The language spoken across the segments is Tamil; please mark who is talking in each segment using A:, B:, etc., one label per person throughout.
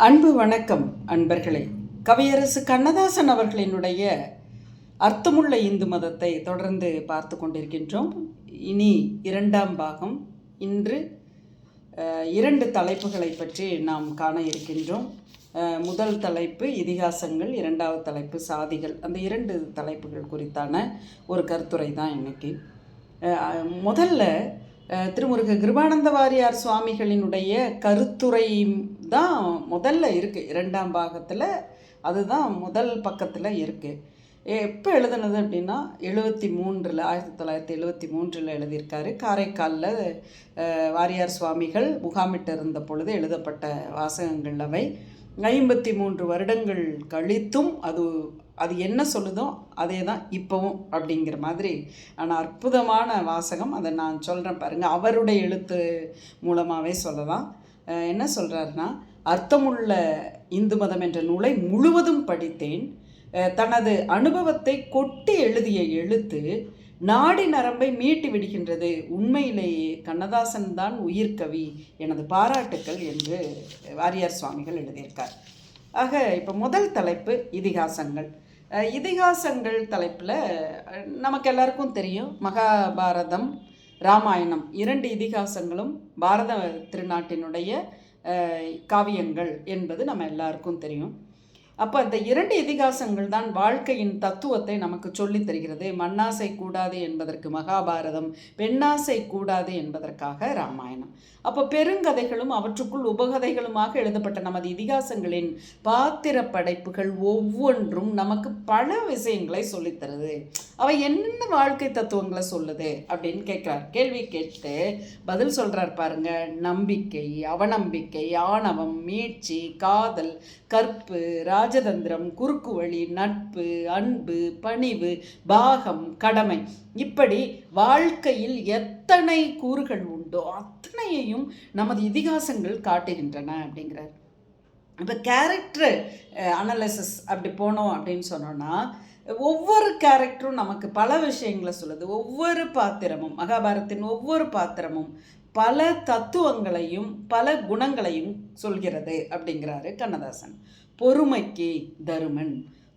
A: அன்பு வணக்கம் அன்பர்களே. கவியரசு கண்ணதாசன் அவர்களினுடைய அர்த்தமுள்ள இந்து மதத்தை தொடர்ந்து பார்த்து கொண்டிருக்கின்றோம். இனி இரண்டாம் பாகம். இன்று 2 தலைப்புகளை பற்றி நாம் காண இருக்கின்றோம். முதல் தலைப்பு இதிகாசங்கள், இரண்டாவது தலைப்பு சாதிகள். அந்த 2 தலைப்புகள் குறித்தான ஒரு கருத்துரை தான் இன்னைக்கு. முதல்ல திருமுருக கிருபானந்த வாரியார் சுவாமிகளினுடைய கருத்துரை தான் முதல்ல இருக்குது. 2ஆம் பாகத்தில் அதுதான் முதல் பக்கத்தில் இருக்குது. எப்போ எழுதுனது அப்படின்னா 1973 எழுதியிருக்காரு. காரைக்காலில் வாரியார் சுவாமிகள் முகாமிட்டு இருந்த பொழுது எழுதப்பட்ட வாசகங்கள் அவை. 53 வருடங்கள் கழித்தும் அது என்ன சொல்லுதோ அதே தான் இப்போவும் அப்படிங்கிற மாதிரி. ஆனால் அற்புதமான வாசகம். அதை நான் சொல்கிறேன் பாருங்கள். அவருடைய எழுத்து மூலமாகவே சொல்லலாம். என்ன சொல்கிறாருன்னா, அர்த்தமுள்ள இந்து மதம் என்ற நூலை முழுவதும் படித்தேன். தனது அனுபவத்தை கொட்டி எழுதிய எழுத்து நாடி நரம்பை மீட்டி விடுகின்றது. உண்மையிலேயே கண்ணதாசன் தான் உயிர்கவி, எனது பாராட்டுக்கள் என்று வாரியார் சுவாமிகள் எழுதியிருக்கார். ஆக இப்போ முதல் தலைப்பு இதிகாசங்கள். இதிகாசங்கள் தலைப்பில் நமக்கு எல்லாருக்கும் தெரியும், மகாபாரதம், ராமாயணம் 2 இதிகாசங்களும் பாரத திருநாட்டினுடைய காவியங்கள் என்பது நம்ம எல்லாருக்கும் தெரியும். அப்போ அந்த 2 இதிகாசங்கள் தான் வாழ்க்கையின் தத்துவத்தை நமக்கு சொல்லித் தருகிறது. மண்ணாசை கூடாது என்பதற்கு மகாபாரதம், பெண்ணாசை கூடாது என்பதற்காக ராமாயணம். அப்போ பெருங்கதைகளும் அவற்றுக்குள் உபகதைகளுமாக எழுதப்பட்ட நமது இதிகாசங்களின் பாத்திர படைப்புகள் ஒவ்வொன்றும் நமக்கு பல விஷயங்களை சொல்லித்தருது. அவை என்னென்ன வாழ்க்கை தத்துவங்களை சொல்லுது அப்படின்னு கேட்குறார். கேள்வி கேட்டு பதில் சொல்கிறார் பாருங்க. நம்பிக்கை, அவநம்பிக்கை, ஆணவம், மீட்சி, காதல், கற்பு, ராஜதந்திரம், குறுக்கு வழி, நட்பு, அன்பு, பணிவு, பாகம், கடமை, இப்படி வாழ்க்கையில் எத்தனை கூறுகள் உண்டோ அத்தனையையும் நமது இதிகாசங்கள் காட்டுகின்றன அப்படிங்கிறார். இப்போ கேரக்டர் அனலைசிஸ் அப்படி போனோம் அப்படின்னு சொன்னோன்னா, ஒவ்வொரு கேரக்டரும் நமக்கு பல விஷயங்களை சொல்லுது. ஒவ்வொரு பாத்திரமும், மகாபாரதத்தின் ஒவ்வொரு பாத்திரமும் பல தத்துவங்களையும் பல குணங்களையும் சொல்கிறது அப்படிங்கிறாரு கண்ணதாசன். பொறுமைக்கு தருமன்,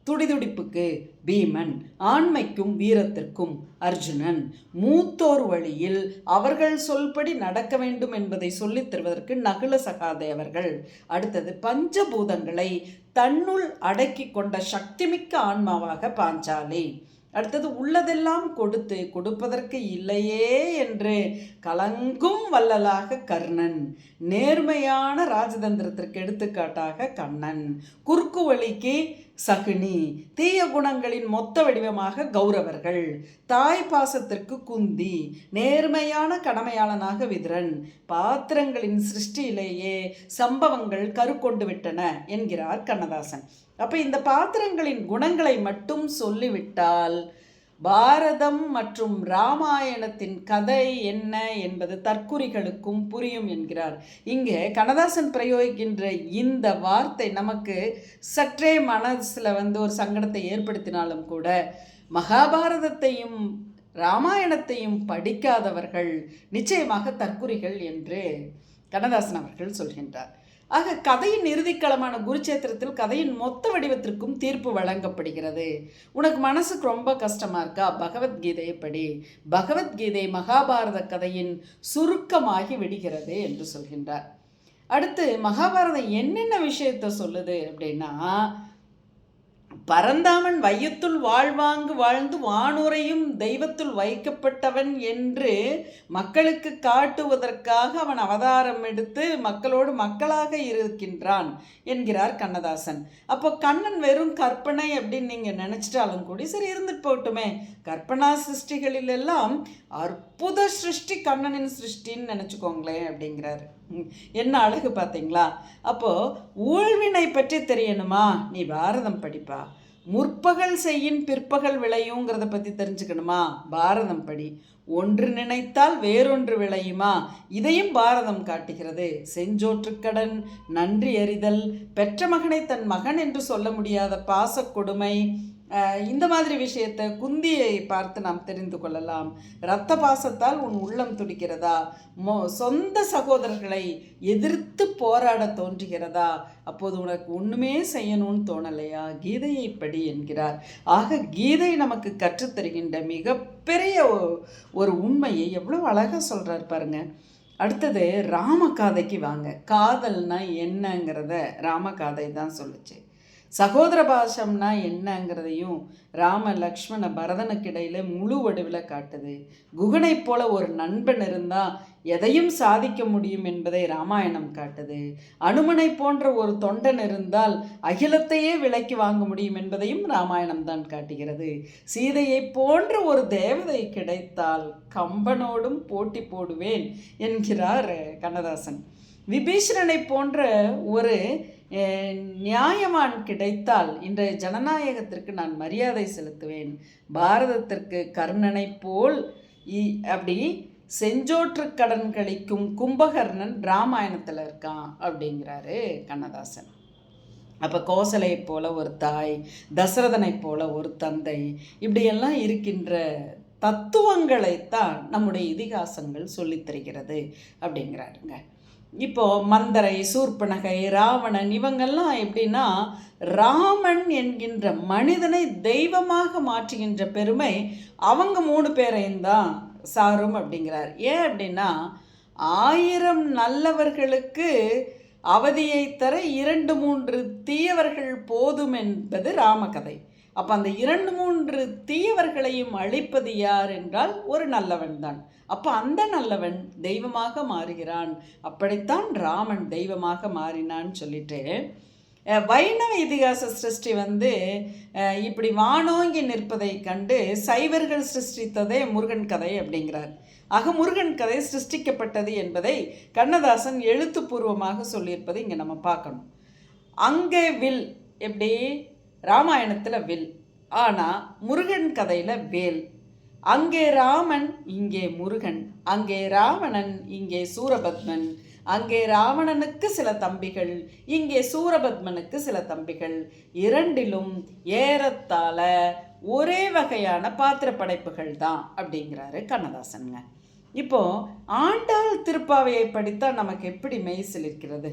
A: துடிதுடிப்புக்கு பீமன், ஆண்மைக்கும் வீரத்திற்கும் அர்ஜுனன், மூத்தோர் வழியில் அவர்கள் சொல்படி நடக்க வேண்டும் என்பதை சொல்லித் தருவதற்கு நகுல சகாதேவர்கள். அடுத்தது பஞ்சபூதங்களை தன்னுள் அடக்கி கொண்ட சக்திமிக்க ஆன்மாவாக பாஞ்சாலி. அடுத்தது உள்ளதெல்லாம் கொடுத்து கொடுப்பதற்கு இல்லையே என்று கலங்கும் வள்ளலாக கர்ணன். நேர்மையான ராஜதந்திரத்திற்கு எடுத்துக்காட்டாக கண்ணன். குறுக்கு வழிக்கு சகுனி. தீய குணங்களின் மொத்த வடிவமாக கௌரவர்கள். தாய் பாசத்திற்கு குந்தி. நேர்மையான கடமையாளனாக விதுரன். பாத்திரங்களின் சிருஷ்டியிலேயே சம்பவங்கள் கருக்கொண்டு விட்டன என்கிறார் கண்ணதாசன். அப்போ இந்த பாத்திரங்களின் குணங்களை மட்டும் சொல்லிவிட்டால் பாரதம் மற்றும் ராமாயணத்தின் கதை என்ன என்பது தற்குறிகளுக்கும் புரியும் என்கிறார். இங்கே கண்ணதாசன் பிரயோகிக்கின்ற இந்த வார்த்தை நமக்கு சற்றே மனசில் ஒரு சங்கடத்தை ஏற்படுத்தினாலும் கூட, மகாபாரதத்தையும் ராமாயணத்தையும் படிக்காதவர்கள் நிச்சயமாக தற்குறிகள் என்று கண்ணதாசன் அவர்கள் சொல்கின்றார். ஆக கதையின் இறுதிக்களமான குருச்சேத்திரத்தில் கதையின் மொத்த வடிவத்திற்கும் தீர்ப்பு வழங்கப்படுகிறது. உனக்கு மனசுக்கு ரொம்ப கஷ்டமாக இருக்கா? பகவத்கீதையை படி. பகவத்கீதை மகாபாரத கதையின் சுருக்கமாகி விடுகிறது என்று சொல்கின்றார். அடுத்து மகாபாரதம் என்னென்ன விஷயத்தை சொல்லுது அப்படின்னா, பரந்தாமன் வையத்துள் வாழ்வாங்கு வாழ்ந்து வானுரையும் தெய்வத்துள் வைக்கப்பட்டவன் என்று மக்களுக்கு காட்டுவதற்காக அவன் அவதாரம் எடுத்து மக்களோடு மக்களாக இருக்கின்றான் என்கிறார் கண்ணதாசன். அப்போ கண்ணன் வெறும் கற்பனை அப்படின்னு நீங்கள் நினச்சிட்டாலும் கூடி சரி, இருந்துட்டு போகட்டுமே. கற்பனா சிருஷ்டிகளில் எல்லாம் அற்புத சிருஷ்டி கண்ணனின் சிருஷ்டின்னு நினச்சிக்கோங்களேன் அப்படிங்கிறாரு. என்ன அழகு பார்த்தீங்களா? அப்போது ஊழ்வினை பற்றி தெரியணுமா? நீ பாரதம் படிப்பா. முற்பகல் செய்யின் பிற்பகல் விளையுங்கிறத பற்றி தெரிஞ்சுக்கணுமா? பாரதம் படி. ஒன்று நினைத்தால் வேறொன்று விளையுமா? இதையும் பாரதம் காட்டுகிறது. செஞ்சோற்றுக்கடன், நன்றி அறிதல், பெற்ற மகனை தன் மகன் என்று சொல்ல முடியாத பாச கொடுமை, இந்த மாதிரி விஷயத்தை குந்தியை பார்த்து நாம் தெரிந்து கொள்ளலாம். இரத்த பாசத்தால் உன் உள்ளம் துடிக்கிறதா? சொந்த சகோதரர்களை எதிர்த்து போராட தோன்றுகிறதா? அப்போது உனக்கு ஒன்றுமே செய்யணும்னு தோணலையா? கீதையை படி என்கிறார். ஆக கீதை நமக்கு கற்றுத்தருகின்ற மிகப்பெரிய ஒரு உண்மையை எவ்வளோ அழகாக சொல்கிறார் பாருங்க. அடுத்தது ராமகாதைக்கு வாங்க. காதல்னா என்னங்கிறத ராமகாதை தான் சொல்லுச்சு. சகோதர பாசம்னா என்னங்கிறதையும் ராம லக்ஷ்மண பரதனுக்கு இடையில முழு வடிவில் காட்டுது. குகனை போல ஒரு நண்பன் இருந்தால் எதையும் சாதிக்க முடியும் என்பதை ராமாயணம் காட்டுது. அனுமனை போன்ற ஒரு தொண்டன் இருந்தால் அகிலத்தையே விலைக்கு வாங்க முடியும் என்பதையும் ராமாயணம் தான் காட்டுகிறது. சீதையை போன்ற ஒரு தேவதை கிடைத்தால் கம்பனோடும் போட்டி போடுவேன் என்கிறார் கண்ணதாசன். விபீஷணனை போன்ற ஒரு நியாயவான் கிடைத்தால் இன்றைய ஜனநாயகத்திற்கு நான் மரியாதை செலுத்துவேன். பாரதத்திற்கு கர்ணனை போல் அப்படி செஞ்சோற்று கடன் கழிக்கும் கும்பகர்ணன் ராமாயணத்தில் இருக்கான் அப்படிங்கிறாரு கண்ணதாசன். அப்போ கோசலை போல ஒரு தாய், தசரதனை போல ஒரு தந்தை, இப்படியெல்லாம் இருக்கின்ற தத்துவங்களைத்தான் நம்முடைய இதிகாசங்கள் சொல்லித்தருகிறது அப்படிங்கிறாருங்க. இப்போது மந்தரை, சூர்பனகை, ராவணன் இவங்கெல்லாம் எப்படின்னா ராமன் என்கின்ற மனிதனை தெய்வமாக மாற்றுகின்ற பெருமை அவங்க 3 பேரையும் தான் சாரும் அப்படிங்கிறார். ஏன் அப்படின்னா 1000 நல்லவர்களுக்கு அவதியை தர 2-3 தீயவர்கள் போதும் என்பது ராமகதை. அப்போ அந்த 2-3 தீயவர்களையும் அழிப்பது யார் என்றால் ஒரு நல்லவன் தான். அப்போ அந்த நல்லவன் தெய்வமாக மாறுகிறான். அப்படித்தான் ராமன் தெய்வமாக மாறினான்னு சொல்லிட்டு வைணவ இதிகாச சிருஷ்டி இப்படி வானோங்கி நிற்பதை கண்டு சைவர்கள் சிருஷ்டித்ததே முருகன் கதை அப்படிங்கிறார். ஆக முருகன் கதை சிருஷ்டிக்கப்பட்டது என்பதை கண்ணதாசன் எழுத்துப்பூர்வமாக சொல்லியிருப்பது இங்கே நம்ம பார்க்கணும். அங்கே வில் எப்படி ராமாயணத்தில் வில், ஆனால் முருகன் கதையில் வேல். அங்கே ராமன், இங்கே முருகன். அங்கே ராவணன், இங்கே சூரபத்மன். அங்கே ராவணனுக்கு சில தம்பிகள், இங்கே சூரபத்மனுக்கு சில தம்பிகள். இரண்டிலும் ஏறத்தாழ ஒரே வகையான பாத்திர படைப்புகள் தான் அப்படிங்கிறாரு கண்ணதாசனுங்க. இப்போது ஆண்டாள் திருப்பாவையை படித்தால் நமக்கு எப்படி மெய்சில் இருக்கிறது?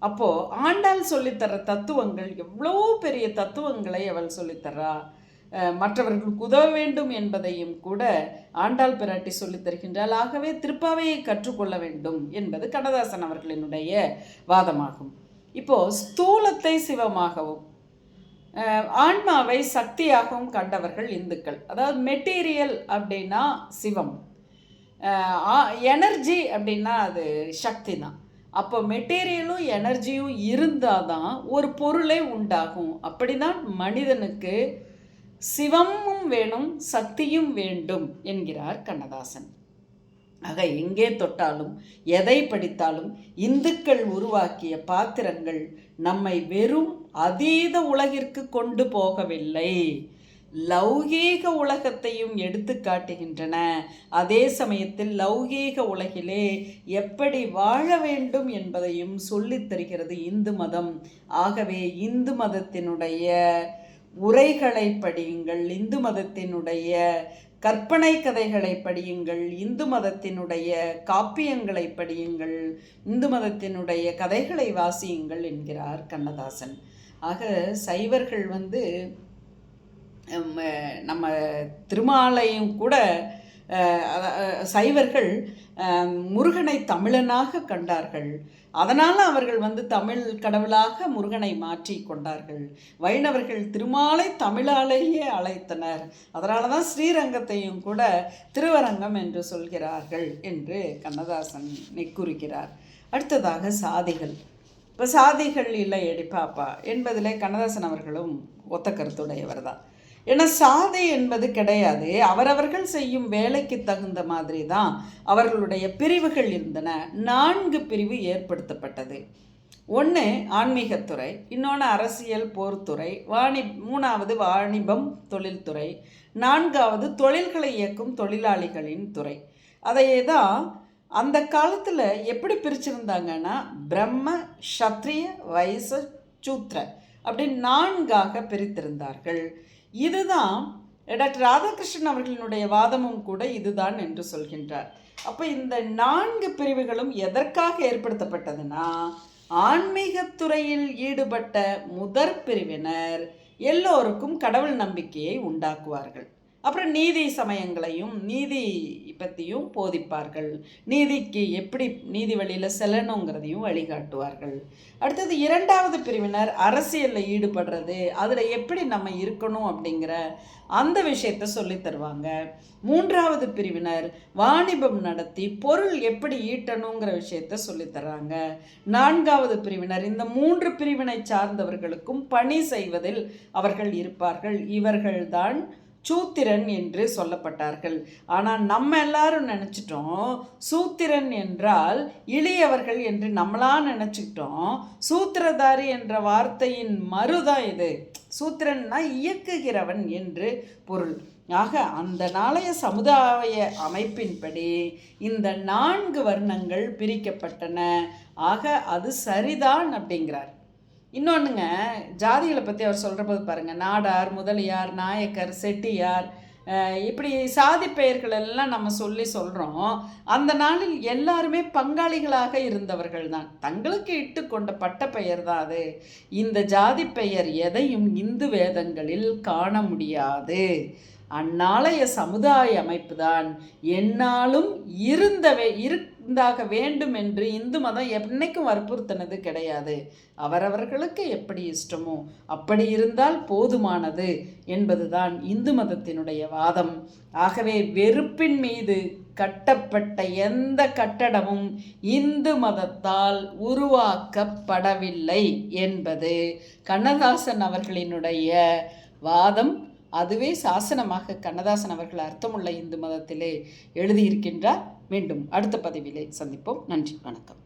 A: அப்போது ஆண்டாள் சொல்லித்தர தத்துவங்கள் எவ்வளோ பெரிய தத்துவங்களை அவள் சொல்லித்தரா. மற்றவர்களுக்கு உதவ வேண்டும் என்பதையும் கூட ஆண்டாள் பிராட்டி சொல்லித் தருகின்றாள். ஆகவே திருப்பாவையை கற்றுக்கொள்ள வேண்டும் என்பது கண்ணதாசன் அவர்களினுடைய வாதமாகும். இப்போது ஸ்தூலத்தை சிவமாகவும் ஆன்மாவை சக்தியாகவும் கண்டவர்கள் இந்துக்கள். அதாவது மெட்டீரியல் அப்படின்னா சிவம், எனர்ஜி அப்படின்னா அது சக்தி தான். அப்போ மெட்டீரியலும் எனர்ஜியும் இருந்தால் தான் ஒரு பொருளே உண்டாகும். அப்படிதான் மனிதனுக்கு சிவமும் வேணும், சக்தியும் வேண்டும் என்கிறார் கண்ணதாசன். ஆக எங்கே தொட்டாலும் எதை படித்தாலும் இந்துக்கள் உருவாக்கிய பாத்திரங்கள் நம்மை வெறும் அதீத உலகிற்கு கொண்டு போகவில்லை, லௌகீக உலகத்தையும் எடுத்து காட்டுகின்றன. அதே சமயத்தில் லௌகீக உலகிலே எப்படி வாழ வேண்டும் என்பதையும் சொல்லித் தருகிறது இந்து மதம். ஆகவே இந்து மதத்தினுடைய உரைகளை படியுங்கள், இந்து மதத்தினுடைய கற்பனை கதைகளை படியுங்கள், இந்து மதத்தினுடைய காப்பியங்களை படியுங்கள், இந்து மதத்தினுடைய கதைகளை வாசியுங்கள் என்கிறார் கண்ணதாசன். ஆக சைவர்கள் நம்ம திருமாலையும் கூட சைவர்கள் முருகனை தமிழனாக கண்டார்கள். அதனால் அவர்கள் தமிழ் கடவுளாக முருகனை மாற்றி கொண்டார்கள். வைணவர்கள் திருமாலை தமிழாலேயே அழைத்தனர். அதனால தான் ஸ்ரீரங்கத்தையும் கூட திருவரங்கம் என்று சொல்கிறார்கள் என்று கண்ணதாசன் கூறுகிறார். அடுத்ததாக சாதிகள். இப்போ சாதிகள் இல்லை எடிப்பாப்பா என்பதிலே கண்ணதாசன் அவர்களும் ஒத்த கருத்துடையவர் தான். ஏன்னா சாதி என்பது கிடையாது. அவரவர்கள் செய்யும் வேலைக்கு தகுந்த மாதிரி தான் அவர்களுடைய பிரிவுகள் இருந்தன. 4 பிரிவு ஏற்படுத்தப்பட்டது. 1 ஆன்மீகத்துறை, இன்னொன்று அரசியல் போர்த்துறை, 3வது வாணிபம் தொழில்துறை, 4வது தொழில்களை இயக்கும் தொழிலாளிகளின் துறை. அதையே தான் அந்த காலத்தில் எப்படி பிரிச்சிருந்தாங்கன்னா பிரம்ம, சத்ரிய, வைச, சூத்ர அப்படி 4ஆக பிரித்திருந்தார்கள். இதுதான் டாக்டர் ராதாகிருஷ்ணன் அவர்களினுடைய வாதமும் கூட இதுதான் என்று சொல்கின்றார். அப்போ இந்த 4 பிரிவுகளும் எதற்காக ஏற்படுத்தப்பட்டதுன்னா, ஆன்மீகத்துறையில் ஈடுபட்ட முதற் பிரிவினர் எல்லோருக்கும் கடவுள் நம்பிக்கையை உண்டாக்குவார்கள். அப்புறம் நீதி சமயங்களையும் நீதி பற்றியும் போதிப்பார்கள். நீதிக்கு எப்படி நீதி வழியில் செல்லணுங்கிறதையும் வழிகாட்டுவார்கள். அடுத்தது 2வது பிரிவினர் அரசியலில் ஈடுபடுறது, அதில் எப்படி நம்ம இருக்கணும் அப்படிங்கிற அந்த விஷயத்தை சொல்லி தருவாங்க. 3வது பிரிவினர் வாணிபம் நடத்தி பொருள் எப்படி ஈட்டணுங்கிற விஷயத்த சொல்லித்தர்றாங்க. 4வது பிரிவினர் இந்த 3 பிரிவினை சார்ந்தவர்களுக்கும் பணி செய்வதில் அவர்கள் இருப்பார்கள். இவர்கள்தான் சூத்திரன் என்று சொல்லப்பட்டார்கள். ஆனால் நம்ம எல்லாரும் நினச்சிட்டோம் சூத்திரன் என்றால் இளியவர்கள் என்று நம்மளா நினச்சிக்கிட்டோம். சூத்திரதாரி என்ற வார்த்தையின் மறுதான் இது. சூத்திரன்னா இயக்குகிறவன் என்று பொருள். ஆக அந்த நாளைய சமுதாய அமைப்பின்படி இந்த 4 வர்ணங்கள் பிரிக்கப்பட்டன. ஆக அது சரிதான் அப்படிங்கிறார். இன்னொன்றுங்க, ஜாதிகளை பற்றி அவர் சொல்கிற போது பாருங்கள், நாடார், முதலியார், நாயக்கர், செட்டியார், இப்படி சாதி பெயர்கள் எல்லாம் நம்ம சொல்கிறோம். அந்த நாளில் எல்லாருமே பங்காளிகளாக இருந்தவர்கள் தான். தங்களுக்கு இட்டு கொண்ட பட்ட பெயர் தான் அது. இந்த ஜாதி பெயர் எதையும் இந்து வேதங்களில் காண முடியாது. அந்நாளைய சமுதாய அமைப்பு தான் எந்நாளும் இருந்தாக வேண்டும் என்று இந்து மதம் என்னைக்கும் வற்புறுத்தினது கிடையாது. அவரவர்களுக்கு எப்படி இஷ்டமோ அப்படி இருந்தால் போதுமானது என்பதுதான் இந்து மதத்தினுடைய வாதம். ஆகவே வெறுப்பின் மீது கட்டப்பட்ட எந்த கட்டடமும் இந்து மதத்தால் உருவாக்கப்படவில்லை என்பது கண்ணதாசன் அவர்களினுடைய வாதம். அதுவே சாசனமாக கண்ணதாசன் அவர்கள் அர்த்தமுள்ள இந்து மதத்திலே எழுதியிருக்கின்றார். மீண்டும் அடுத்த பதிவிலே சந்திப்போம். நன்றி, வணக்கம்.